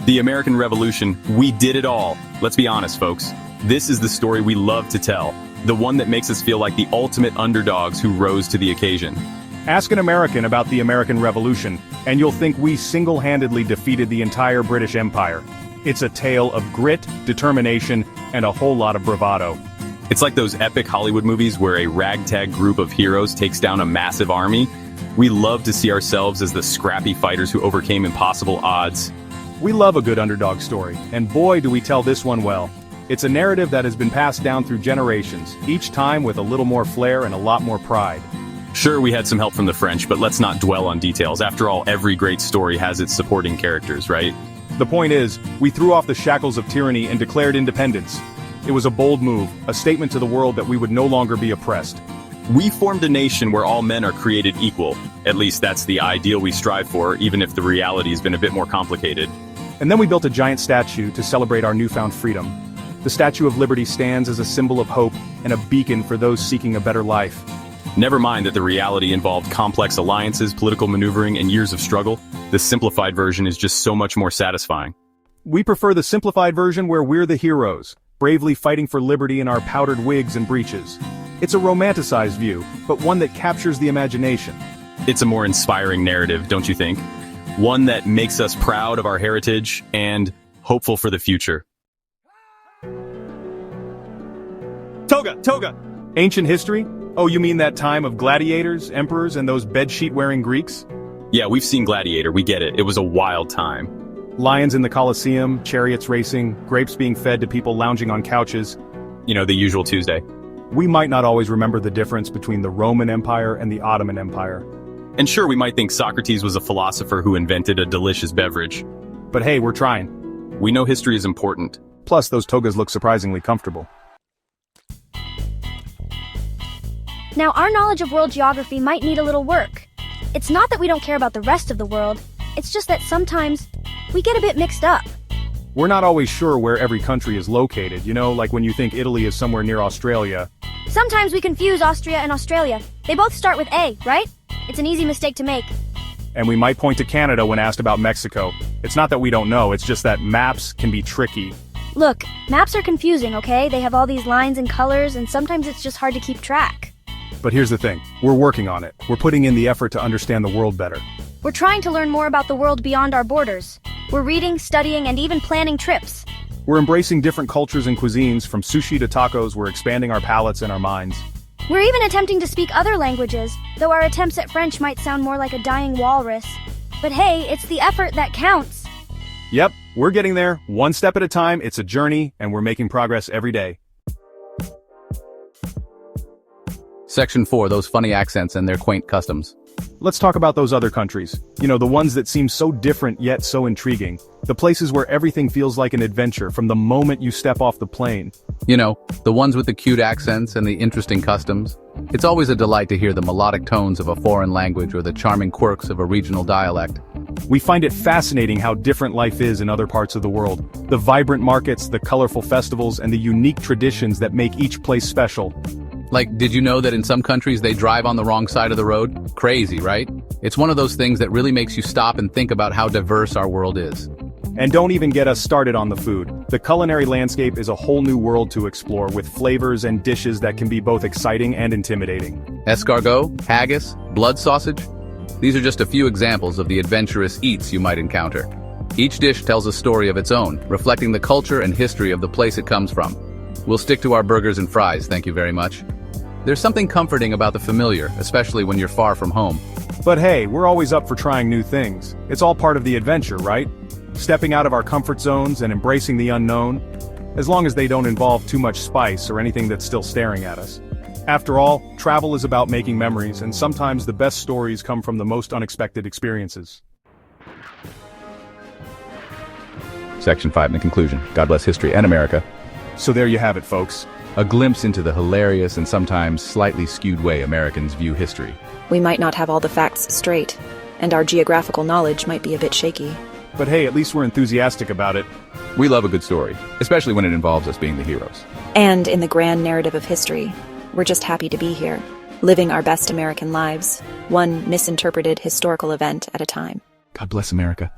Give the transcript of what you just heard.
The American Revolution, we did it all. Let's be honest, folks. This is the story we love to tell. The one that makes us feel like the ultimate underdogs who rose to the occasion. Ask an American about the American Revolution, and you'll think we single-handedly defeated the entire British Empire. It's a tale of grit, determination, and a whole lot of bravado. It's like those epic Hollywood movies where a ragtag group of heroes takes down a massive army. We love to see ourselves as the scrappy fighters who overcame impossible odds. We love a good underdog story, and boy do we tell this one well. It's a narrative that has been passed down through generations, each time with a little more flair and a lot more pride. Sure, we had some help from the French, but let's not dwell on details. After all, every great story has its supporting characters, right? The point is, we threw off the shackles of tyranny and declared independence. It was a bold move, a statement to the world that we would no longer be oppressed. We formed a nation where all men are created equal. At least that's the ideal we strive for, even if the reality has been a bit more complicated. And then we built a giant statue to celebrate our newfound freedom. The Statue of Liberty stands as a symbol of hope and a beacon for those seeking a better life. Never mind that the reality involved complex alliances, political maneuvering, and years of struggle. The simplified version is just so much more satisfying. We prefer the simplified version where we're the heroes, bravely fighting for liberty in our powdered wigs and breeches. It's a romanticized view, but one that captures the imagination. It's a more inspiring narrative, don't you think? One that makes us proud of our heritage and hopeful for the future. Toga! Ancient history? Oh, you mean that time of gladiators, emperors, and those bedsheet-wearing Greeks? Yeah, we've seen Gladiator, we get it. It was a wild time. Lions in the Colosseum, chariots racing, grapes being fed to people lounging on couches. You know, the usual Tuesday. We might not always remember the difference between the Roman Empire and the Ottoman Empire. And sure, we might think Socrates was a philosopher who invented a delicious beverage. But hey, we're trying. We know history is important. Plus, those togas look surprisingly comfortable. Now, our knowledge of world geography might need a little work. It's not that we don't care about the rest of the world, it's just that sometimes we get a bit mixed up. We're not always sure where every country is located, you know, like when you think Italy is somewhere near Australia. Sometimes we confuse Austria and Australia. They both start with A, right? It's an easy mistake to make. And we might point to Canada when asked about Mexico. It's not that we don't know, it's just that maps can be tricky. Look, maps are confusing, okay? They have all these lines and colors, and sometimes it's just hard to keep track. But here's the thing, we're working on it. We're putting in the effort to understand the world better. We're trying to learn more about the world beyond our borders. We're reading, studying, and even planning trips. We're embracing different cultures and cuisines, from sushi to tacos. We're expanding our palates and our minds. We're even attempting to speak other languages, though our attempts at French might sound more like a dying walrus. But hey, it's the effort that counts. Yep, we're getting there, one step at a time. It's a journey, and we're making progress every day. Section 4, those funny accents and their quaint customs. Let's talk about those other countries. You know, the ones that seem so different yet so intriguing. The places where everything feels like an adventure from the moment you step off the plane. You know, the ones with the cute accents and the interesting customs. It's always a delight to hear the melodic tones of a foreign language or the charming quirks of a regional dialect. We find it fascinating how different life is in other parts of the world. The vibrant markets, the colorful festivals, and the unique traditions that make each place special. Like, did you know that in some countries they drive on the wrong side of the road? Crazy, right? It's one of those things that really makes you stop and think about how diverse our world is. And don't even get us started on the food. The culinary landscape is a whole new world to explore, with flavors and dishes that can be both exciting and intimidating. Escargot, haggis, blood sausage. These are just a few examples of the adventurous eats you might encounter. Each dish tells a story of its own, reflecting the culture and history of the place it comes from. We'll stick to our burgers and fries, thank you very much. There's something comforting about the familiar, especially when you're far from home. But hey, we're always up for trying new things. It's all part of the adventure, right? Stepping out of our comfort zones and embracing the unknown, as long as they don't involve too much spice or anything that's still staring at us. After all, travel is about making memories, and sometimes the best stories come from the most unexpected experiences. Section 5 in the conclusion. God bless history and America. So there you have it, folks. A glimpse into the hilarious and sometimes slightly skewed way Americans view history. We might not have all the facts straight, and our geographical knowledge might be a bit shaky. But hey, at least we're enthusiastic about it. We love a good story, especially when it involves us being the heroes. And in the grand narrative of history, we're just happy to be here, living our best American lives, one misinterpreted historical event at a time. God bless America.